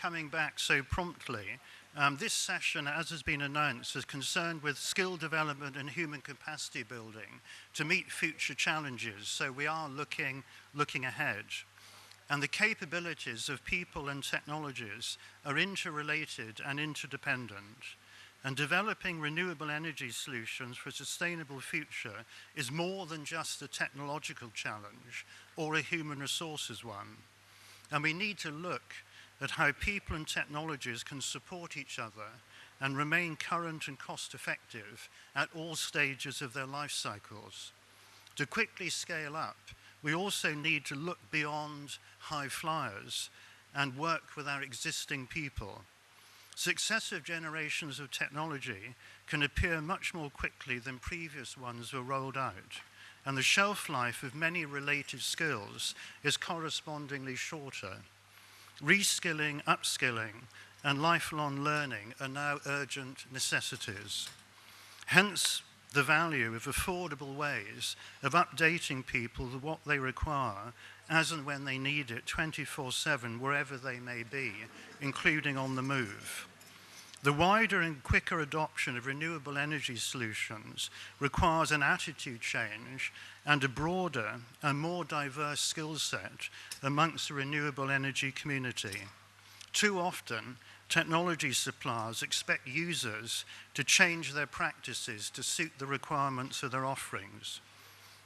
coming back so promptly. This session, as has been announced, is concerned with skill development and human capacity building to meet future challenges. So we are looking ahead. And the capabilities of people and technologies are interrelated and interdependent. And developing renewable energy solutions for a sustainable future is more than just a technological challenge or a human resources one. And we need to look at how people and technologies can support each other and remain current and cost effective at all stages of their life cycles. To quickly scale up, we also need to look beyond high flyers and work with our existing people. Successive generations of technology can appear much more quickly than previous ones were rolled out, and the shelf life of many related skills is correspondingly shorter. Reskilling, upskilling, and lifelong learning are now urgent necessities. Hence, the value of affordable ways of updating people with what they require as and when they need it 24/7, wherever they may be, including on the move. The wider and quicker adoption of renewable energy solutions requires an attitude change and a broader and more diverse skill set amongst the renewable energy community. Too often, technology suppliers expect users to change their practices to suit the requirements of their offerings.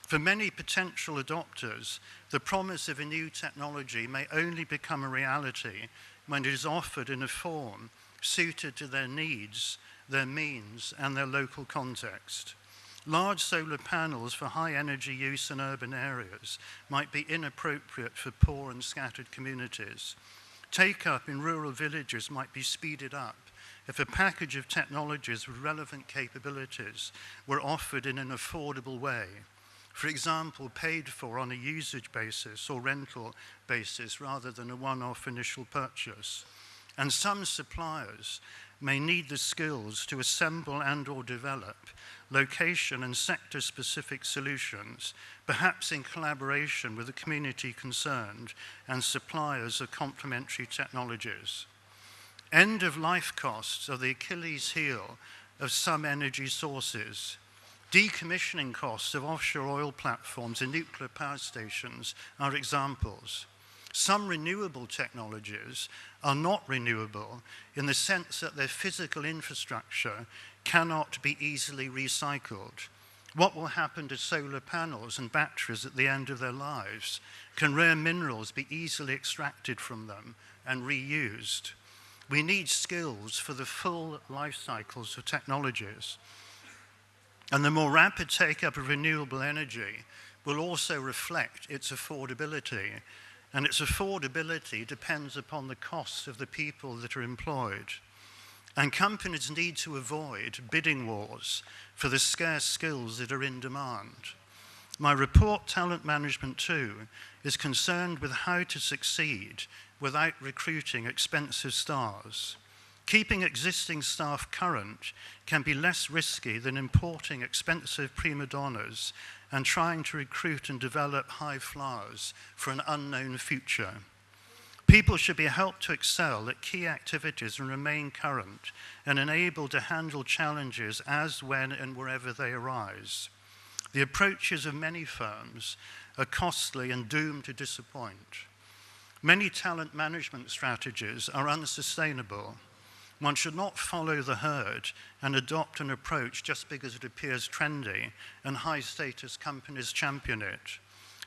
For many potential adopters, the promise of a new technology may only become a reality when it is offered in a form suited to their needs, their means, and their local context. Large solar panels for high energy use in urban areas might be inappropriate for poor and scattered communities. Take-up in rural villages might be speeded up if a package of technologies with relevant capabilities were offered in an affordable way. For example, paid for on a usage basis or rental basis rather than a one-off initial purchase. And some suppliers may need the skills to assemble and or develop location and sector-specific solutions, perhaps in collaboration with the community concerned and suppliers of complementary technologies. End-of-life costs are the Achilles heel of some energy sources. Decommissioning costs of offshore oil platforms and nuclear power stations are examples. Some renewable technologies are not renewable in the sense that their physical infrastructure cannot be easily recycled. What will happen to solar panels and batteries at the end of their lives? Can rare minerals be easily extracted from them and reused? We need skills for the full life cycles of technologies. And the more rapid take-up of renewable energy will also reflect its affordability. And its affordability depends upon the costs of the people that are employed. And companies need to avoid bidding wars for the scarce skills that are in demand. My report, Talent Management 2, is concerned with how to succeed without recruiting expensive stars. Keeping existing staff current can be less risky than importing expensive prima donnas and trying to recruit and develop high flyers for an unknown future. People should be helped to excel at key activities and remain current and enabled to handle challenges as, when, and wherever they arise. The approaches of many firms are costly and doomed to disappoint. Many talent management strategies are unsustainable. One should not follow the herd and adopt an approach just because it appears trendy and high-status companies champion it.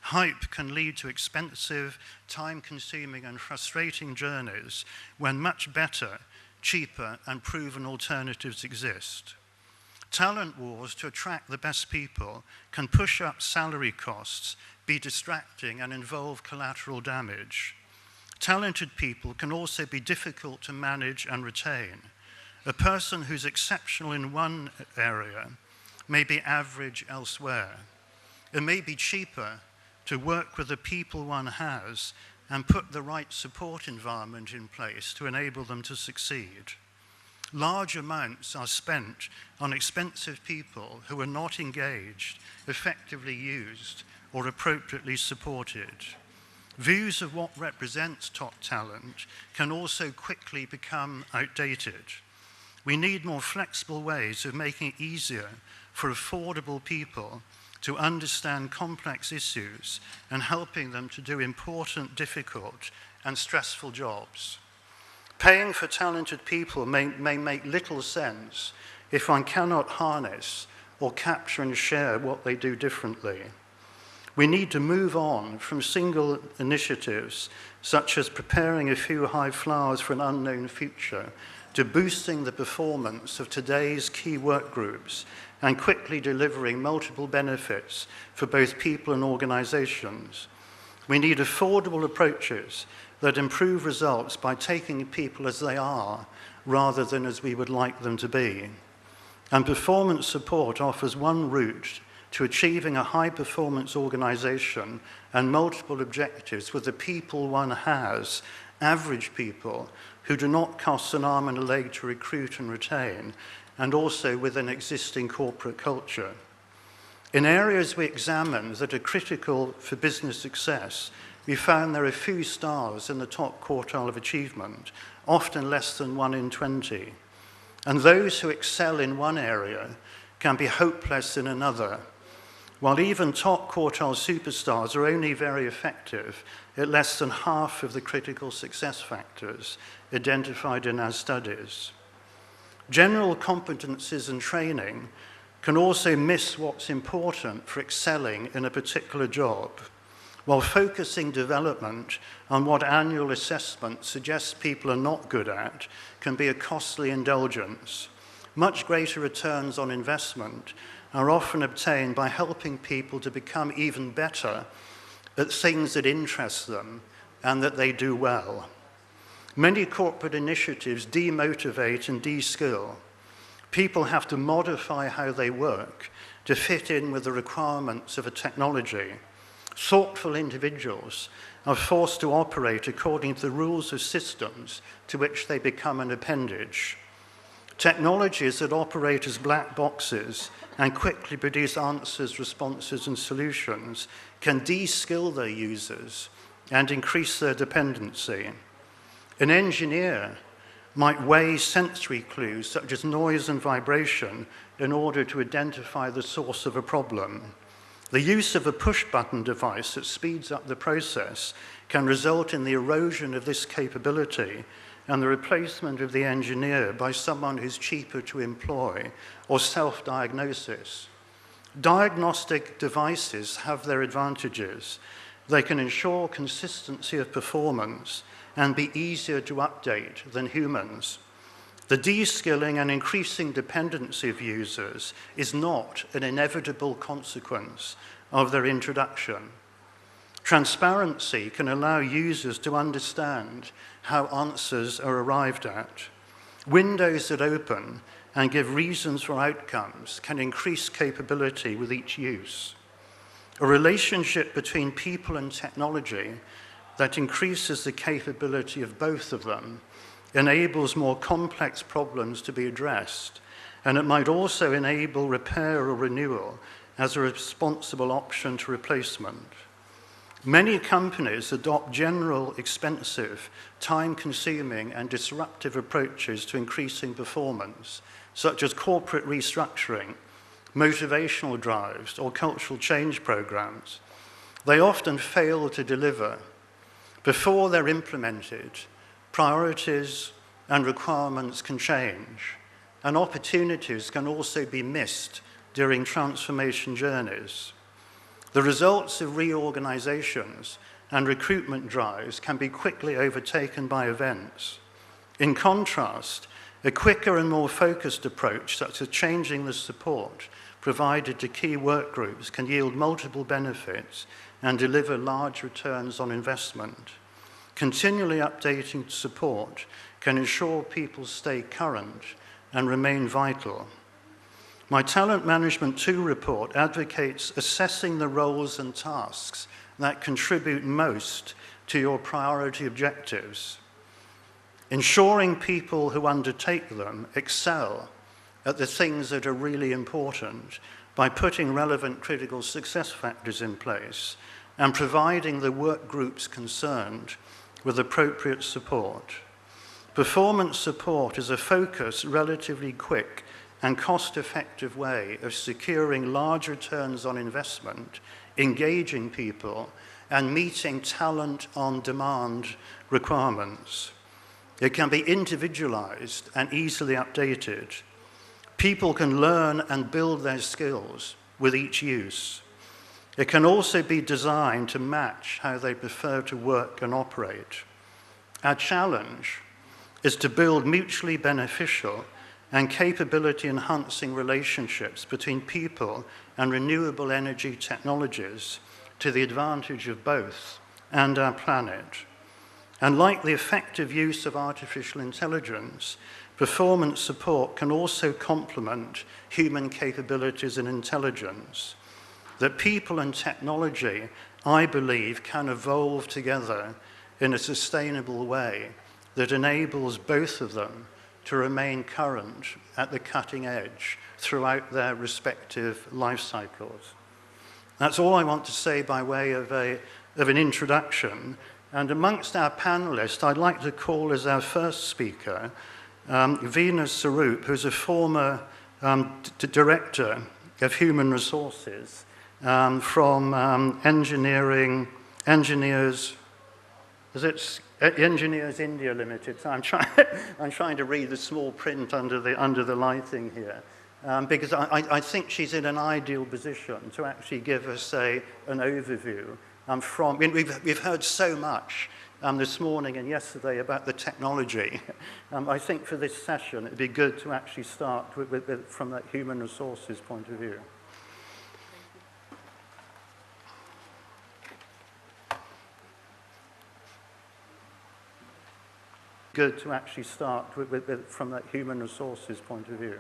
Hype can lead to expensive, time-consuming and frustrating journeys when much better, cheaper and proven alternatives exist. Talent wars to attract the best people can push up salary costs, be distracting and involve collateral damage. Talented people can also be difficult to manage and retain. A person who's exceptional in one area may be average elsewhere. It may be cheaper to work with the people one has and put the right support environment in place to enable them to succeed. Large amounts are spent on expensive people who are not engaged, effectively used, or appropriately supported. Views of what represents top talent can also quickly become outdated. We need more flexible ways of making it easier for affordable people to understand complex issues and helping them to do important, difficult, and stressful jobs. Paying for talented people may make little sense if one cannot harness or capture and share what they do differently. We need to move on from single initiatives, such as preparing a few high flowers for an unknown future, to boosting the performance of today's key work groups and quickly delivering multiple benefits for both people and organizations. We need affordable approaches that improve results by taking people as they are rather than as we would like them to be. And performance support offers one route to achieving a high-performance organization and multiple objectives with the people one has, average people, who do not cost an arm and a leg to recruit and retain, and also with an existing corporate culture. In areas we examined that are critical for business success, we found there are few stars in the top quartile of achievement, often less than 1 in 20. And those who excel in one area can be hopeless in another, while even top quartile superstars are only very effective at less than half of the critical success factors identified in our studies. General competencies and training can also miss what's important for excelling in a particular job, while focusing development on what annual assessment suggests people are not good at can be a costly indulgence. Much greater returns on investment are often obtained by helping people to become even better at things that interest them and that they do well. Many corporate initiatives demotivate and de-skill. People have to modify how they work to fit in with the requirements of a technology. Thoughtful individuals are forced to operate according to the rules of systems to which they become an appendage. Technologies that operate as black boxes and quickly produce answers, responses, and solutions can de-skill their users and increase their dependency. An engineer might weigh sensory clues such as noise and vibration in order to identify the source of a problem. The use of a push-button device that speeds up the process can result in the erosion of this capability and the replacement of the engineer by someone who's cheaper to employ, or self-diagnosis. Diagnostic devices have their advantages. They can ensure consistency of performance and be easier to update than humans. The de-skilling and increasing dependency of users is not an inevitable consequence of their introduction. Transparency can allow users to understand how answers are arrived at. Windows that open and give reasons for outcomes can increase capability with each use. A relationship between people and technology that increases the capability of both of them enables more complex problems to be addressed, and it might also enable repair or renewal as a responsible option to replacement. Many companies adopt general, expensive, time-consuming, and disruptive approaches to increasing performance, such as corporate restructuring, motivational drives, or cultural change programs. They often fail to deliver. Before they're implemented, priorities and requirements can change, and opportunities can also be missed during transformation journeys. The results of reorganizations and recruitment drives can be quickly overtaken by events. In contrast, a quicker and more focused approach, such as changing the support provided to key work groups, can yield multiple benefits and deliver large returns on investment. Continually updating support can ensure people stay current and remain vital. My Talent Management 2 report advocates assessing the roles and tasks that contribute most to your priority objectives, ensuring people who undertake them excel at the things that are really important by putting relevant critical success factors in place, and providing the work groups concerned with appropriate support. Performance support is a focused, relatively quick and cost-effective way of securing large returns on investment, engaging people, and meeting talent on demand requirements. It can be individualized and easily updated. People can learn and build their skills with each use. It can also be designed to match how they prefer to work and operate. Our challenge is to build mutually beneficial and capability-enhancing relationships between people and renewable energy technologies to the advantage of both and our planet. And like the effective use of artificial intelligence, performance support can also complement human capabilities and intelligence. That people and technology, I believe, can evolve together in a sustainable way that enables both of them to remain current at the cutting edge throughout their respective life cycles. That's all I want to say by way of an introduction. And amongst our panelists, I'd like to call as our first speaker Venus Sarup, who's a former director of human resources from Engineers India Limited. So I'm trying to read the small print under the lighting here, because I think she's in an ideal position to actually give us an overview. We've heard so much this morning and yesterday about the technology. I think for this session it'd be good to actually start from that human resources point of view. Good to actually start from that human resources point of view.